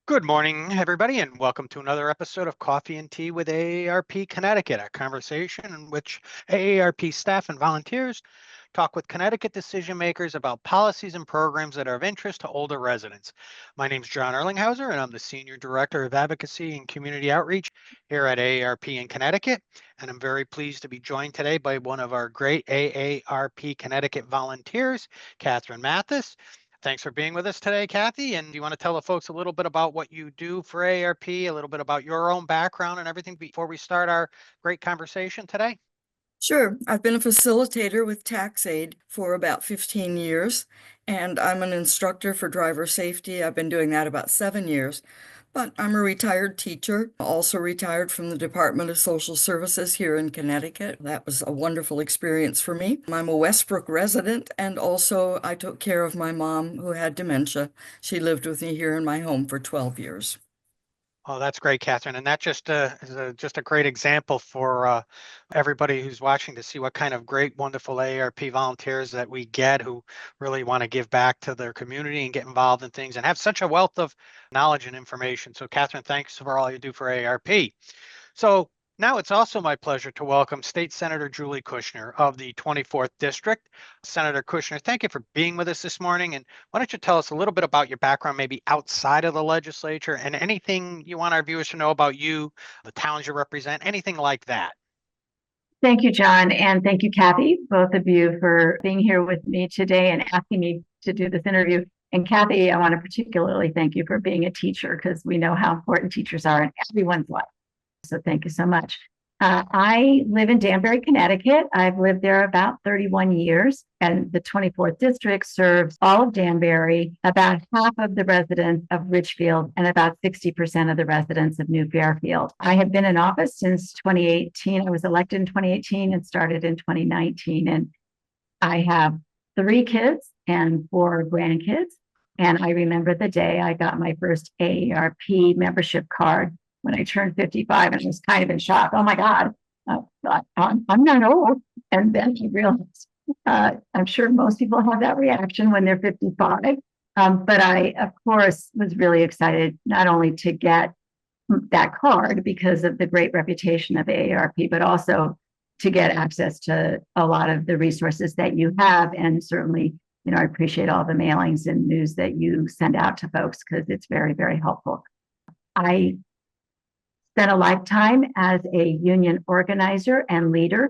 Good morning, everybody, and welcome to another episode of Coffee and Tea with AARP Connecticut, a conversation in which AARP staff and volunteers talk with Connecticut decision makers about policies and programs that are of interest to older residents. My name is John Erlingheuser, and I'm the Senior Director of Advocacy and Community Outreach here at AARP in Connecticut. And I'm very pleased to be joined today by one of our great AARP Connecticut volunteers, Cathy Mathis. Thanks for being with us today, Cathy. And do you want to tell the folks a little bit about what you do for AARP, a little bit about your own background and everything before we start our great conversation today? Sure. I've been a facilitator with TaxAid for about 15 years, and I'm an instructor for driver safety. I've been doing that about 7 years, but I'm a retired teacher, also retired from the Department of Social Services here in Connecticut. That was a wonderful experience for me. I'm a Westbrook resident, and also I took care of my mom who had dementia. She lived with me here in my home for 12 years. Oh, that's great, Catherine. And that just is just a great example for everybody who's watching to see what kind of great, wonderful AARP volunteers that we get who really want to give back to their community and get involved in things and have such a wealth of knowledge and information. So, Catherine, thanks for all you do for AARP. So now it's also my pleasure to welcome State Senator Julie Kushner of the 24th District. Senator Kushner, thank you for being with us this morning. And why don't you tell us a little bit about your background, maybe outside of the legislature, and anything you want our viewers to know about you, the towns you represent, anything like that. Thank you, John, and thank you, Cathy, both of you, for being here with me today and asking me to do this interview. And Cathy, I want to particularly thank you for being a teacher, because we know how important teachers are in everyone's life. So thank you so much. I live in Danbury, Connecticut. I've lived there about 31 years, and the 24th District serves all of Danbury, about half of the residents of Richfield, and about 60% of the residents of New Fairfield. I have been in office since 2018. I was elected in 2018 and started in 2019. And I have 3 kids and 4 grandkids. And I remember the day I got my first AARP membership card when I turned 55, and I was kind of in shock. Oh my God, I'm not old. And then I realized, I'm sure most people have that reaction when they're 55. But I, of course, was really excited not only to get that card because of the great reputation of AARP, but also to get access to a lot of the resources that you have. And certainly, I appreciate all the mailings and news that you send out to folks, because it's very, very helpful. I spent a lifetime as a union organizer and leader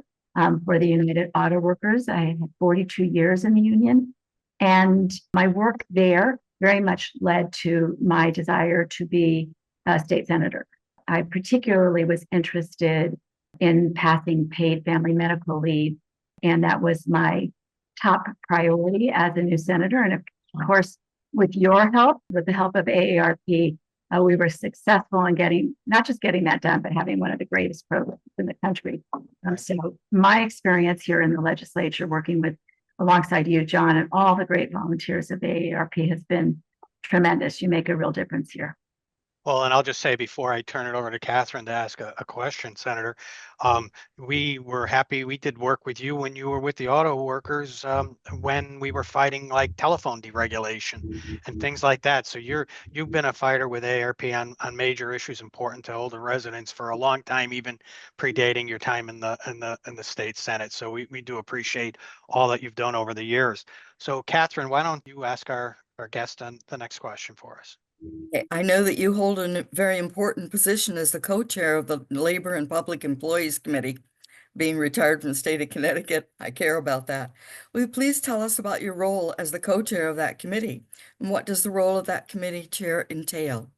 for the United Auto Workers. I had 42 years in the union, and my work there very much led to my desire to be a state senator. I particularly was interested in passing paid family medical leave, and that was my top priority as a new senator. And of course, with your help, with the help of AARP, we were successful in not just getting that done, but having one of the greatest programs in the country. So my experience here in the legislature, working alongside you, John, and all the great volunteers of AARP has been tremendous. You make a real difference here. Well, and I'll just say before I turn it over to Catherine to ask a question, Senator, we were happy we did work with you when you were with the auto workers when we were fighting like telephone deregulation and things like that. So you've been a fighter with AARP on major issues important to older residents for a long time, even predating your time in the state Senate. So we do appreciate all that you've done over the years. So Catherine, why don't you ask our guest on the next question for us? I know that you hold a very important position as the co-chair of the Labor and Public Employees Committee. Being retired from the state of Connecticut, I care about that. Will you please tell us about your role as the co-chair of that committee? And what does the role of that committee chair entail?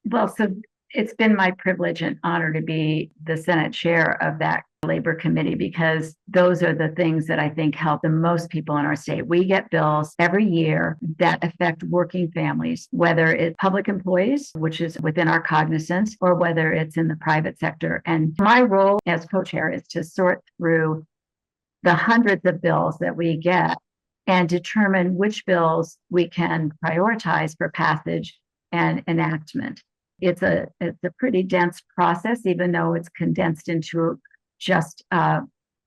Well, so it's been my privilege and honor to be the Senate chair of that Labor Committee, because those are the things that I think help the most people in our state. We get bills every year that affect working families, whether it's public employees, which is within our cognizance, or whether it's in the private sector. And my role as co-chair is to sort through the hundreds of bills that we get and determine which bills we can prioritize for passage and enactment. It's a pretty dense process, even though it's condensed into just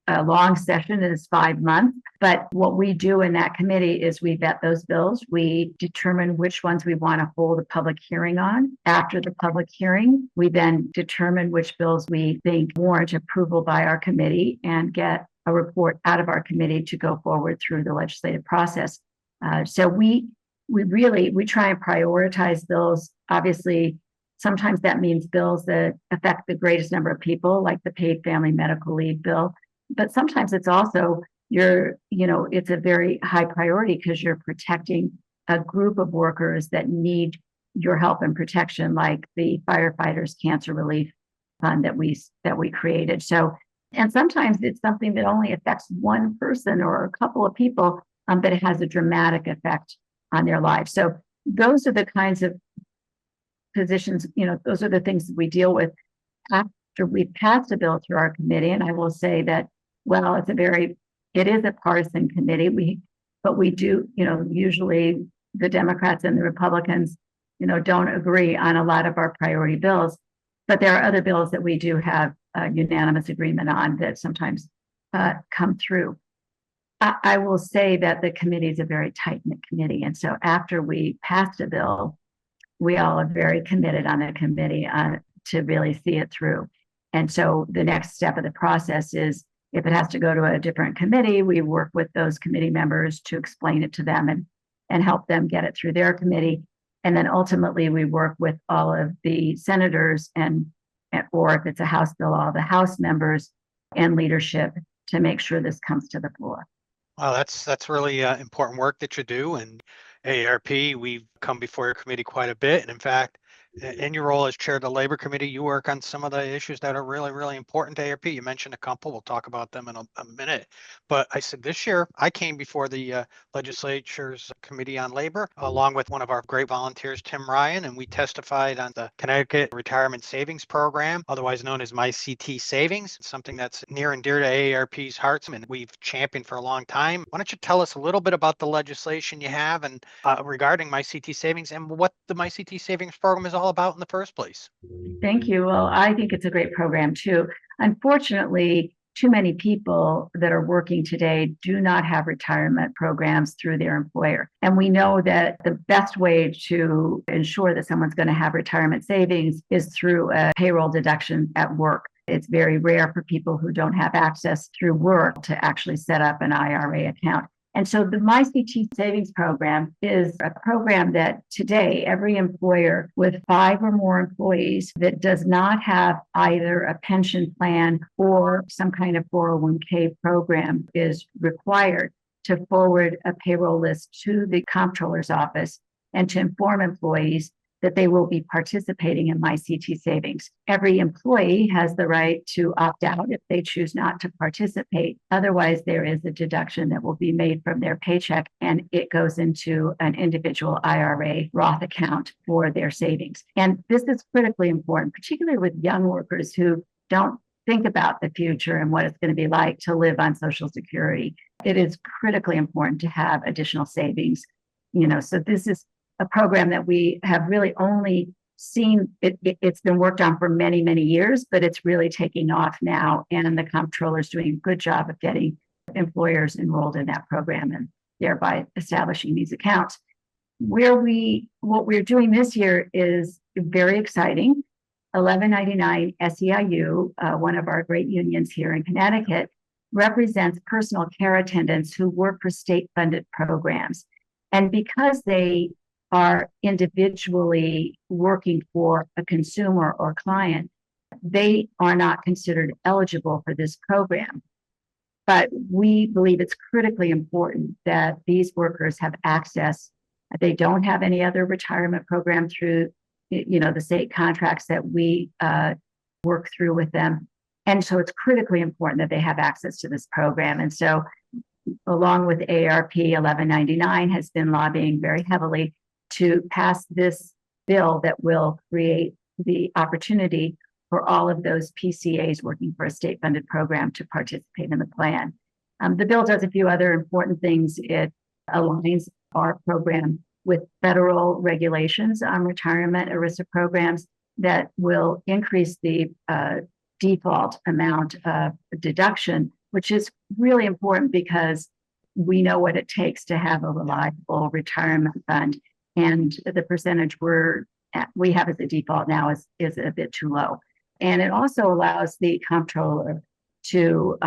a long session. It is 5 months. But what we do in that committee is we vet those bills. We determine which ones we want to hold a public hearing on. After the public hearing, we then determine which bills we think warrant approval by our committee and get a report out of our committee to go forward through the legislative process. So we try and prioritize bills. Obviously, sometimes that means bills that affect the greatest number of people, like the paid family medical leave bill. But sometimes it's also it's a very high priority because you're protecting a group of workers that need your help and protection, like the firefighters cancer relief fund that we created. So, and sometimes it's something that only affects one person or a couple of people, but it has a dramatic effect on their lives. So those are the kinds of positions, those are the things that we deal with after we pass a bill through our committee. And I will say that, well, it is a partisan committee. But we do, usually the Democrats and the Republicans, don't agree on a lot of our priority bills. But there are other bills that we do have unanimous agreement on that sometimes come through. I will say that the committee is a very tight-knit committee. And so after we passed a bill, we all are very committed on the committee to really see it through. And so the next step of the process is if it has to go to a different committee, we work with those committee members to explain it to them and help them get it through their committee. And then ultimately we work with all of the senators or if it's a House bill, all the House members and leadership to make sure this comes to the floor. Well, that's really important work that you do. And AARP, we've come before your committee quite a bit. And in fact, in your role as chair of the Labor Committee, you work on some of the issues that are really, really important to AARP. You mentioned a couple. We'll talk about them in a minute. But I said this year, I came before the legislature's Committee on Labor, along with one of our great volunteers, Tim Ryan, and we testified on the Connecticut Retirement Savings Program, otherwise known as MyCTSavings, something that's near and dear to AARP's hearts and we've championed for a long time. Why don't you tell us a little bit about the legislation you have and regarding MyCTSavings and what the MyCTSavings Program is all about in the first place? Thank you. Well, I think it's a great program too. Unfortunately, too many people that are working today do not have retirement programs through their employer. And we know that the best way to ensure that someone's going to have retirement savings is through a payroll deduction at work. It's very rare for people who don't have access through work to actually set up an IRA account. And so the MyCTSavings Program is a program that today every employer with 5 or more employees that does not have either a pension plan or some kind of 401k program is required to forward a payroll list to the comptroller's office and to inform employees that they will be participating in MyCTSavings. Every employee has the right to opt out if they choose not to participate. Otherwise, there is a deduction that will be made from their paycheck and it goes into an individual IRA Roth account for their savings. And this is critically important, particularly with young workers who don't think about the future and what it's going to be like to live on Social Security. It is critically important to have additional savings. So this is a program that we have really only seen, it's been worked on for many, many years, but it's really taking off now. And the comptroller is doing a good job of getting employers enrolled in that program and thereby establishing these accounts. What we're doing this year is very exciting. 1199 SEIU, one of our great unions here in Connecticut, represents personal care attendants who work for state-funded programs. And because they are individually working for a consumer or client, they are not considered eligible for this program. But we believe it's critically important that these workers have access. They don't have any other retirement program through, the state contracts that we work through with them. And so it's critically important that they have access to this program. And so along with AARP, 1199 has been lobbying very heavily to pass this bill that will create the opportunity for all of those PCAs working for a state-funded program to participate in the plan. The bill does a few other important things. It aligns our program with federal regulations on retirement ERISA programs that will increase the default amount of deduction which is really important because we know what it takes to have a reliable retirement fund. And the percentage we have as a default now is a bit too low. And it also allows the comptroller to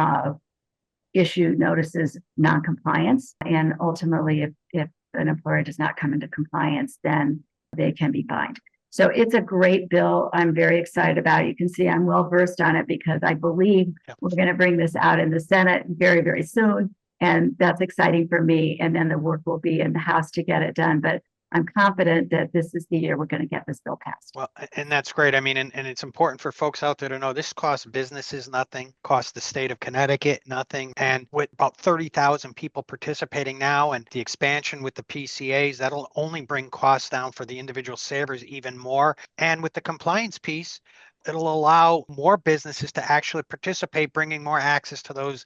issue notices of non-compliance. And ultimately, if an employer does not come into compliance, then they can be fined. So it's a great bill. I'm very excited about it. You can see I'm well versed on it because I believe we're going to bring this out in the Senate very, very soon. And that's exciting for me. And then the work will be in the House to get it done. But I'm confident that this is the year we're going to get this bill passed. Well, and that's great. I mean, and it's important for folks out there to know this costs businesses nothing, costs the state of Connecticut nothing. And with about 30,000 people participating now and the expansion with the PCAs, that'll only bring costs down for the individual savers even more. And with the compliance piece, it'll allow more businesses to actually participate, bringing more access to those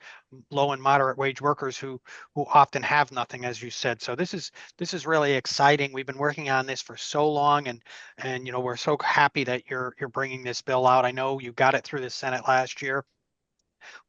low and moderate wage workers who often have nothing, as you said. So this is really exciting. We've been working on this for so long, and we're so happy that you're bringing this bill out. I know you got it through the Senate last year.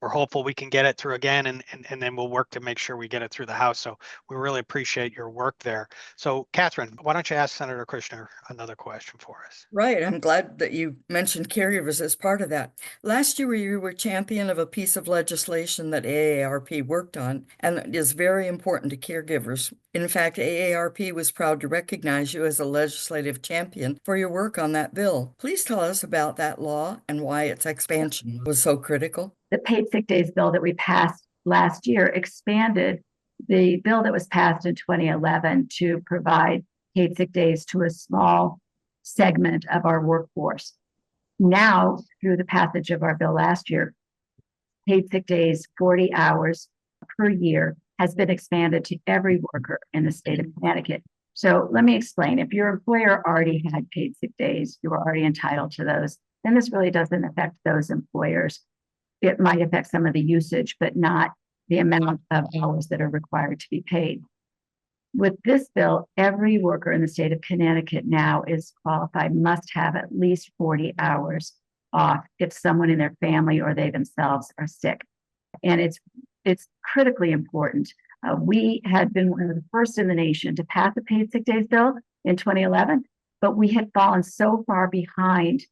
We're hopeful we can get it through again, and then we'll work to make sure we get it through the House. So we really appreciate your work there. So Catherine, why don't you ask Senator Kushner another question for us? Right. I'm glad that you mentioned caregivers as part of that. Last year, you were champion of a piece of legislation that AARP worked on, and it is very important to caregivers. In fact, AARP was proud to recognize you as a legislative champion for your work on that bill. Please tell us about that law and why its expansion was so critical. The paid sick days bill that we passed last year expanded the bill that was passed in 2011 to provide paid sick days to a small segment of our workforce. Now, through the passage of our bill last year, paid sick days, 40 hours per year, has been expanded to every worker in the state of Connecticut. So let me explain. If your employer already had paid sick days, you are already entitled to those, then this really doesn't affect those employers. It might affect some of the usage, but not the amount of hours that are required to be paid. With this bill, every worker in the state of Connecticut now is qualified, must have at least 40 hours off if someone in their family or they themselves are sick. And it's critically important. We had been one of the first in the nation to pass a paid sick days bill in 2011, but we had fallen so far behind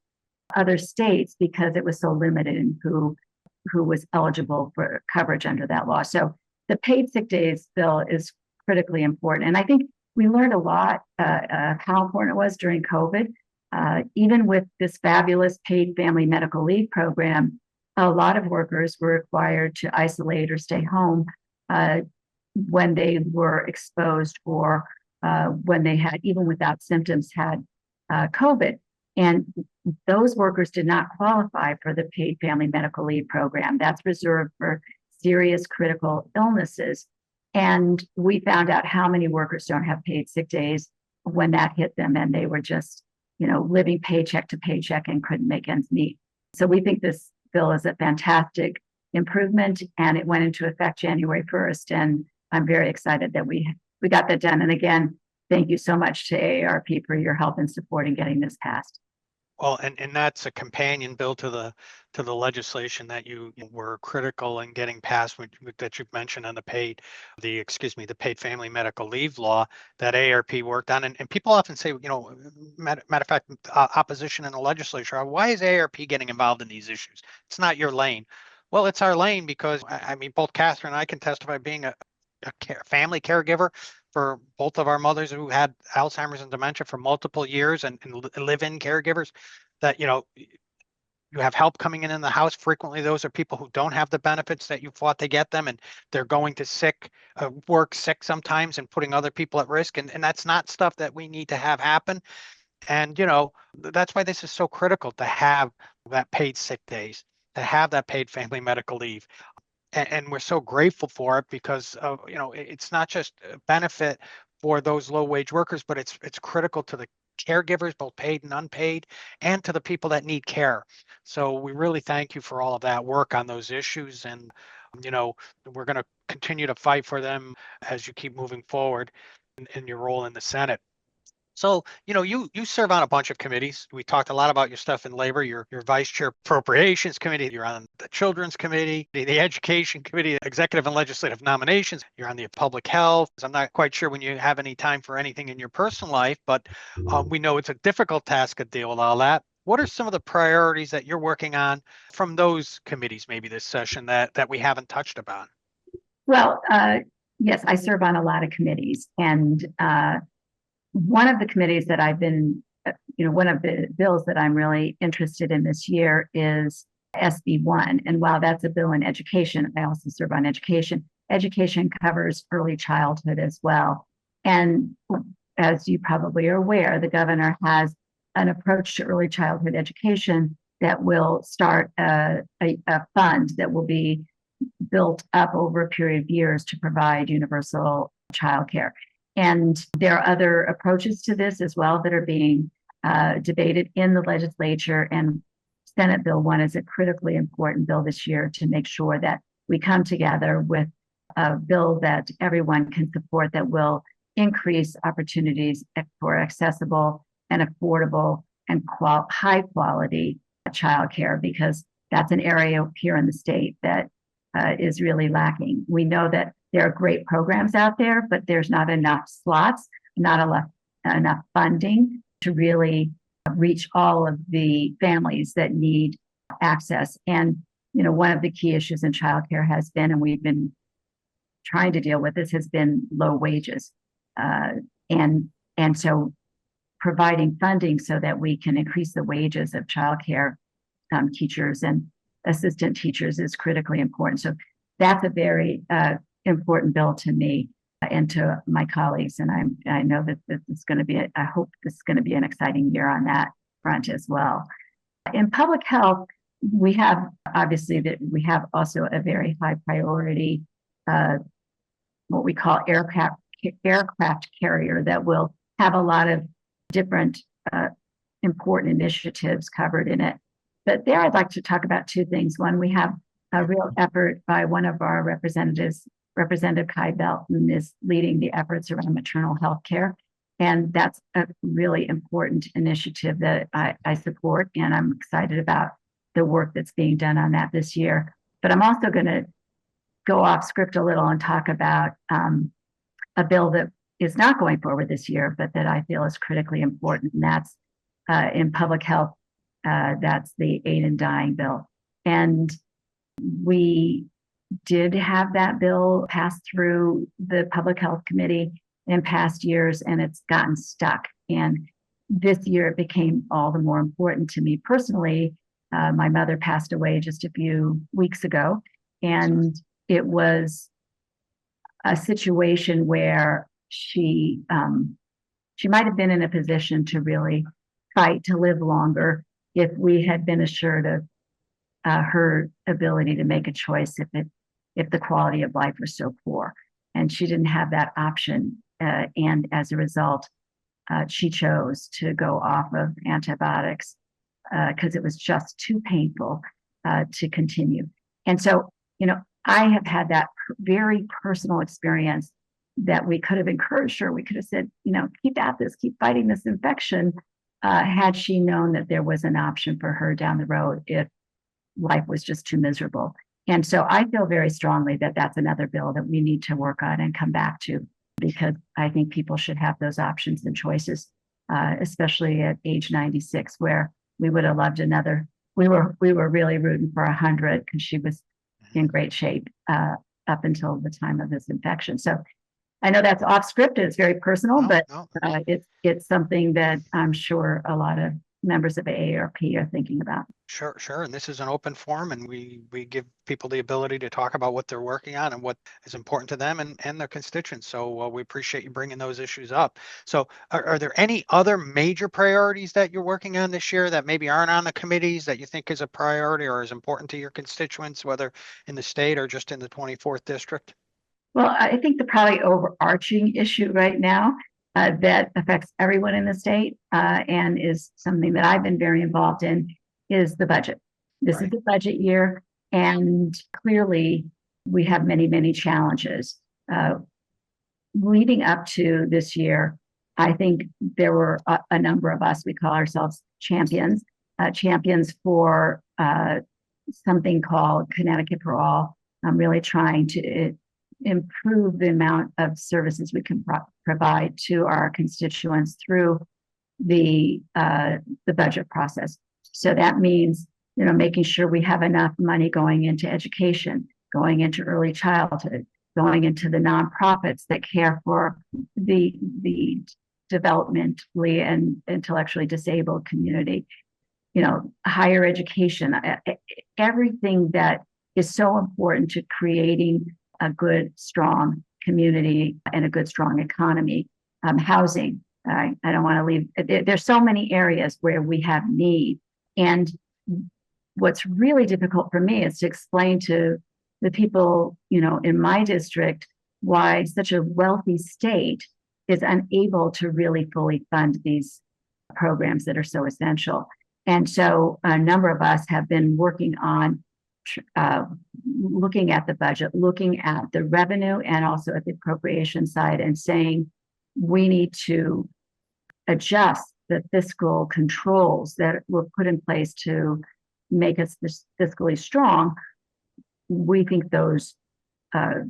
other states because it was so limited in who was eligible for coverage under that law. So the paid sick days bill is critically important. And I think we learned a lot how important it was during COVID. Even with this fabulous paid family medical leave program, a lot of workers were required to isolate or stay home when they were exposed or when they had, even without symptoms, had COVID. And those workers did not qualify for the paid family medical leave program. That's reserved for serious critical illnesses. And we found out how many workers don't have paid sick days when that hit them, and they were just, living paycheck to paycheck and couldn't make ends meet. So we think this bill is a fantastic improvement, and it went into effect January 1st. And I'm very excited that we got that done. And again, thank you so much to AARP for your help and support in getting this passed. Well, and that's a companion bill to the legislation that you were critical in getting passed, that you've mentioned on the paid family medical leave law that AARP worked on. And people often say, matter of fact, opposition in the legislature, why is AARP getting involved in these issues? It's not your lane. Well, it's our lane because I mean, both Catherine and I can testify being a family caregiver for both of our mothers who had Alzheimer's and dementia for multiple years, and live-in caregivers, that you have help coming in the house. Frequently those are people who don't have the benefits that you fought to get them, and they're going to work sick sometimes and putting other people at risk, and that's not stuff that we need to have happen. And that's why this is so critical, to have that paid sick days, to have that paid family medical leave. And we're so grateful for it because of, it's not just a benefit for those low wage workers, but it's critical to the caregivers, both paid and unpaid, and to the people that need care. So we really thank you for all of that work on those issues. And, we're going to continue to fight for them as you keep moving forward in your role in the Senate. So, you serve on a bunch of committees. We talked a lot about your stuff in labor. You're vice chair appropriations committee. You're on the children's committee, the education committee, executive and legislative nominations. You're on the public health. I'm not quite sure when you have any time for anything in your personal life, but we know it's a difficult task to deal with all that. What are some of the priorities that you're working on from those committees, maybe this session that we haven't touched upon? Well, yes, I serve on a lot of committees, and one of the committees that I've been, one of the bills that I'm really interested in this year is SB1. And while that's a bill in education, I also serve on education. Education covers early childhood as well. And as you probably are aware, the governor has an approach to early childhood education that will start a fund that will be built up over a period of years to provide universal childcare. And there are other approaches to this as well that are being debated in the legislature. And Senate Bill 1 is a critically important bill this year to make sure that we come together with a bill that everyone can support that will increase opportunities for accessible and affordable and high quality childcare, because that's an area here in the state that is really lacking. We know that there are great programs out there, but there's not enough slots, not enough funding to really reach all of the families that need access. And, one of the key issues in childcare has been, and we've been trying to deal with this, has been low wages. And so providing funding so that we can increase the wages of childcare teachers and assistant teachers is critically important. So that's a very important bill to me and to my colleagues. And I know that this is going to be, I hope this is going to be an exciting year on that front as well. In public health, we have also a very high priority, what we call aircraft carrier that will have a lot of different important initiatives covered in it. But there I'd like to talk about two things. One, we have a real effort by one of our representatives, Representative Kai Belton, is leading the efforts around maternal health care. And that's a really important initiative that I support, and I'm excited about the work that's being done on that this year. But I'm also going to go off script a little and talk about a bill that is not going forward this year, but that I feel is critically important, and that's in public health. That's the Aid in Dying bill. And we did have that bill pass through the Public Health Committee in past years, and it's gotten stuck. And this year it became all the more important to me personally. My mother passed away just a few weeks ago, and it was a situation where she might have been in a position to really fight to live longer if we had been assured of her ability to make a choice if the quality of life was so poor. And she didn't have that option. And as a result, she chose to go off of antibiotics because it was just too painful to continue. And so, I have had that very personal experience that we could have encouraged her. We could have said, keep at this, keep fighting this infection, had she known that there was an option for her down the road if life was just too miserable. And so I feel very strongly that that's another bill that we need to work on and come back to, because I think people should have those options and choices, especially at age 96, where we would have loved another. We were really rooting for 100 because she was in great shape up until the time of this infection. So I know that's off script. It's very personal, but it's something that I'm sure a lot of members of AARP are thinking about. Sure. And this is an open forum, and we give people the ability to talk about what they're working on and what is important to them and their constituents. So we appreciate you bringing those issues up. So are there any other major priorities that you're working on this year that maybe aren't on the committees that you think is a priority or is important to your constituents, whether in the state or just in the 24th district? Well, I think the probably overarching issue right now that affects everyone in the state and is something that I've been very involved in is the budget. This is the budget year, and clearly we have many, many challenges. Leading up to this year, I think there were a number of us, we call ourselves champions for something called Connecticut for All. I'm really trying to improve the amount of services we can provide to our constituents through the budget process. So that means, making sure we have enough money going into education, going into early childhood, going into the nonprofits that care for the developmentally and intellectually disabled community, higher education, everything that is so important to creating a good, strong community and a good, strong economy. Housing, I don't want to leave. There's so many areas where we have need. And what's really difficult for me is to explain to the people, in my district, why such a wealthy state is unable to really fully fund these programs that are so essential. And so a number of us have been working on looking at the budget, looking at the revenue and also at the appropriation side, and saying we need to adjust the fiscal controls that were put in place to make us fiscally strong. We think those,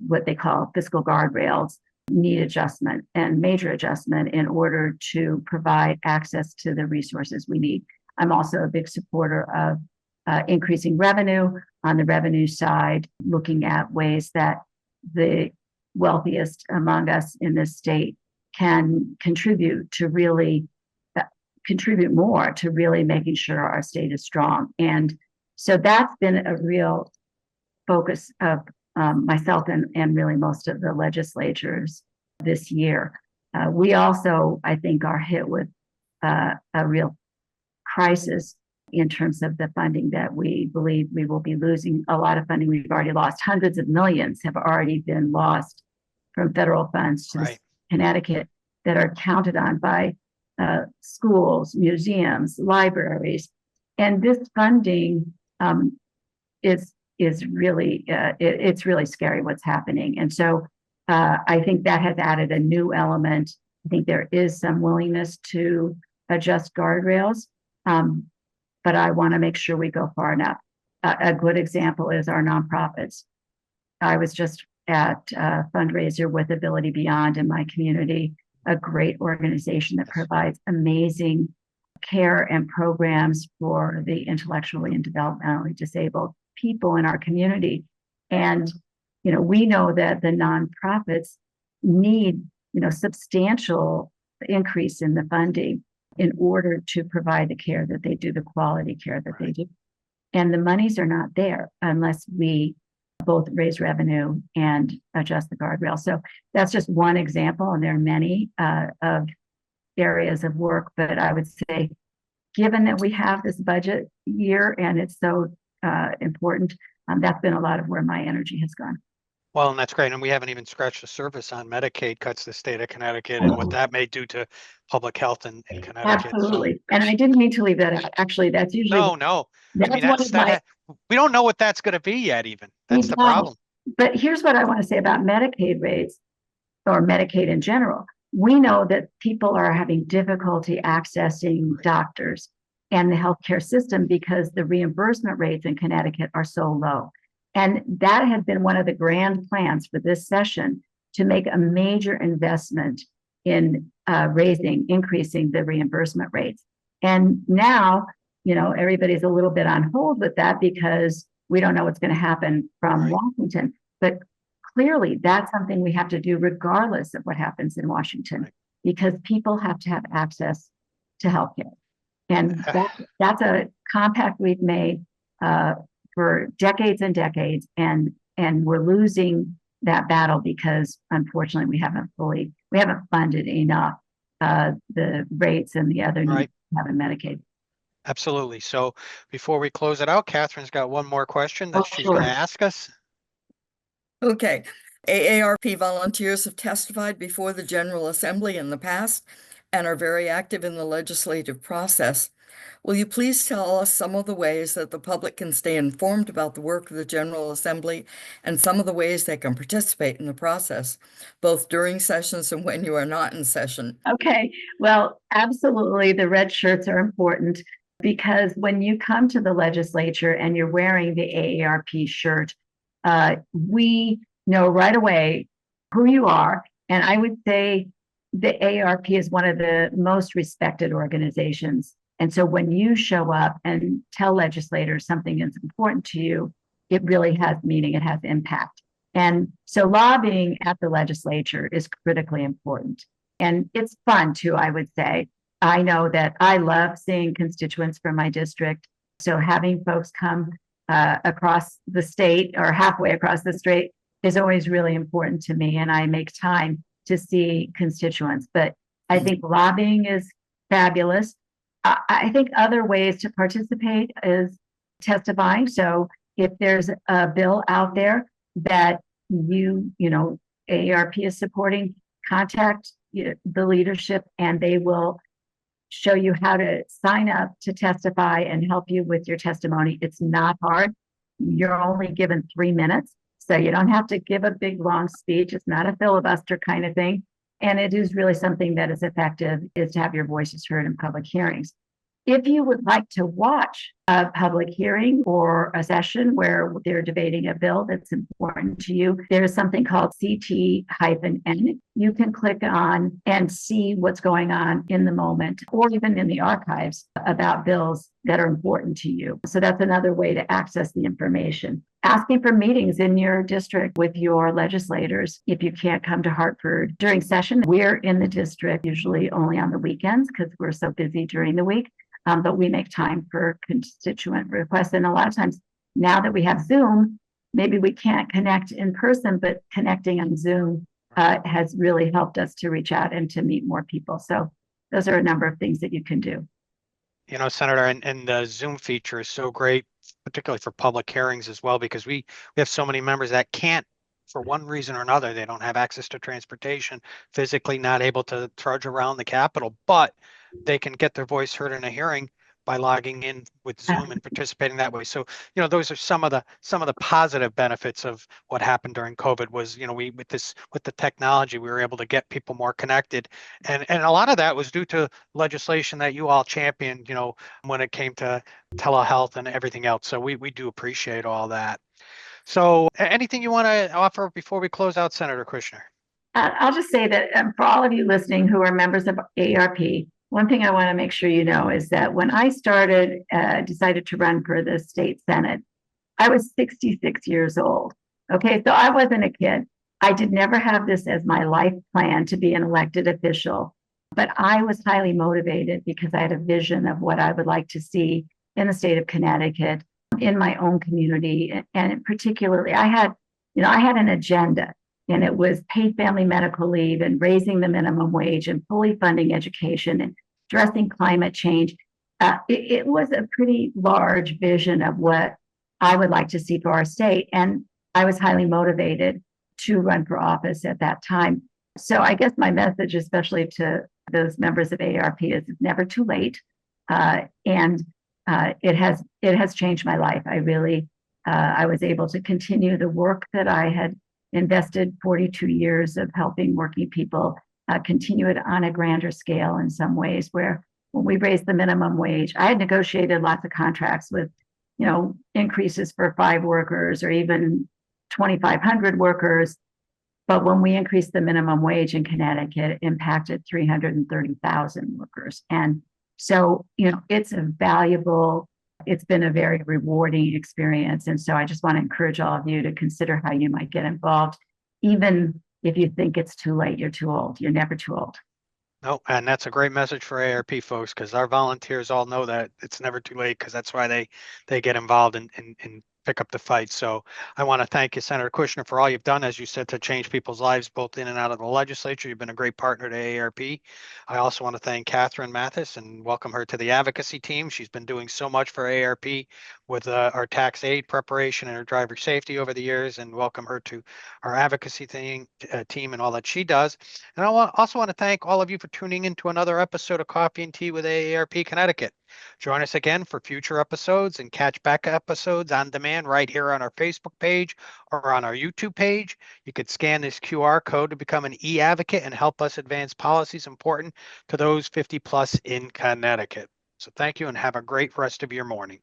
what they call fiscal guardrails, need adjustment and major adjustment in order to provide access to the resources we need. I'm also a big supporter of increasing revenue on the revenue side, looking at ways that the wealthiest among us in this state can contribute more to really making sure our state is strong. And so that's been a real focus of myself and really most of the legislatures this year. We also, I think, are hit with a real crisis in terms of the funding that we believe we will be losing. A lot of funding we've already lost. Hundreds of millions have already been lost from federal funds to Connecticut that are counted on by schools, museums, libraries. And this funding is really, it's really scary what's happening. And so I think that has added a new element. I think there is some willingness to adjust guardrails, but I want to make sure we go far enough. A good example is our nonprofits. I was just at a fundraiser with Ability Beyond in my community, a great organization that provides amazing care and programs for the intellectually and developmentally disabled people in our community. And, we know that the nonprofits need, substantial increase in the funding in order to provide the care that they do, the quality care that they do. And the monies are not there unless we both raise revenue and adjust the guardrail. So that's just one example, and there are many of areas of work. But I would say, given that we have this budget year and it's so important, that's been a lot of where my energy has gone. Well, and that's great. And we haven't even scratched the surface on Medicaid cuts the state of Connecticut and what that may do to public health in Connecticut. Absolutely. So. And I didn't mean to leave that out. Actually, that's usually no. We don't know what that's going to be yet. Even that's the problem. But here's what I want to say about Medicaid rates, or Medicaid in general. We know that people are having difficulty accessing doctors and the healthcare system because the reimbursement rates in Connecticut are so low. And that had been one of the grand plans for this session, to make a major investment in increasing the reimbursement rates. And now, everybody's a little bit on hold with that because we don't know what's going to happen from Washington. But clearly, that's something we have to do regardless of what happens in Washington, because people have to have access to healthcare. And that's a compact we've made for decades and decades, and we're losing that battle because unfortunately we haven't funded enough the rates and the other needs we have in Medicaid. Absolutely. So before we close it out, Catherine's got one more question that she's going to ask us. Okay. AARP volunteers have testified before the General Assembly in the past, and are very active in the legislative process. Will you please tell us some of the ways that the public can stay informed about the work of the General Assembly and some of the ways they can participate in the process, both during sessions and when you are not in session? Okay, well, absolutely. The red shirts are important because when you come to the legislature and you're wearing the AARP shirt, we know right away who you are. And I would say the AARP is one of the most respected organizations. And so when you show up and tell legislators something is important to you, it really has meaning, it has impact. And so lobbying at the legislature is critically important. And it's fun too, I would say. I know that I love seeing constituents from my district. So having folks come across the state or halfway across the state is always really important to me. And I make time to see constituents. But I think lobbying is fabulous. I think other ways to participate is testifying. So if there's a bill out there that AARP is supporting, contact the leadership and they will show you how to sign up to testify and help you with your testimony. It's not hard. You're only given 3 minutes, so you don't have to give a big long speech. It's not a filibuster kind of thing. And it is really something that is effective, is to have your voices heard in public hearings. If you would like to watch a public hearing or a session where they're debating a bill that's important to you, there's something called CT-N. You can click on and see what's going on in the moment or even in the archives about bills that are important to you. So that's another way to access the information. Asking for meetings in your district with your legislators. If you can't come to Hartford during session, we're in the district usually only on the weekends because we're so busy during the week. But we make time for constituent requests. And a lot of times now that we have Zoom, maybe we can't connect in person, but connecting on Zoom has really helped us to reach out and to meet more people. So those are a number of things that you can do. Senator, and the Zoom feature is so great, particularly for public hearings as well, because we have so many members that can't, for one reason or another, they don't have access to transportation, physically not able to trudge around the Capitol, but they can get their voice heard in a hearing by logging in with Zoom and participating that way. So, those are some of the positive benefits of what happened during COVID was, with the technology, we were able to get people more connected. And a lot of that was due to legislation that you all championed, when it came to telehealth and everything else. So we do appreciate all that. So anything you want to offer before we close out, Senator Kushner? I'll just say that for all of you listening who are members of AARP, one thing I want to make sure you know is that when I decided to run for the state Senate, I was 66 years old. Okay, so I wasn't a kid. I did never have this as my life plan to be an elected official, but I was highly motivated because I had a vision of what I would like to see in the state of Connecticut, in my own community. And particularly, I had an agenda. And it was paid family medical leave and raising the minimum wage and fully funding education and addressing climate change. It was a pretty large vision of what I would like to see for our state. And I was highly motivated to run for office at that time. So I guess my message, especially to those members of AARP, is it's never too late. And it has changed my life. I was able to continue the work that I had invested 42 years of helping working people continue it on a grander scale in some ways, where when we raised the minimum wage, I had negotiated lots of contracts with, increases for 5 workers or even 2,500 workers. But when we increased the minimum wage in Connecticut, it impacted 330,000 workers. And so, it's been a very rewarding experience. And so I just want to encourage all of you to consider how you might get involved. Even if you think it's too late, you're too old. You're never too old. No, and that's a great message for AARP folks, because our volunteers all know that it's never too late, because that's why they get involved in pick up the fight. So I want to thank you, Senator Kushner, for all you've done, as you said, to change people's lives both in and out of the legislature. You've been a great partner to AARP. I also want to thank Cathy Mathis and welcome her to the advocacy team. She's been doing so much for AARP with our tax aid preparation and her driver safety over the years, and welcome her to our advocacy team and all that she does. And I also want to thank all of you for tuning in to another episode of Coffee and Tea with AARP Connecticut. Join us again for future episodes and catch back episodes on demand right here on our Facebook page or on our YouTube page. You could scan this QR code to become an e-advocate and help us advance policies important to those 50 plus in Connecticut. So thank you and have a great rest of your morning.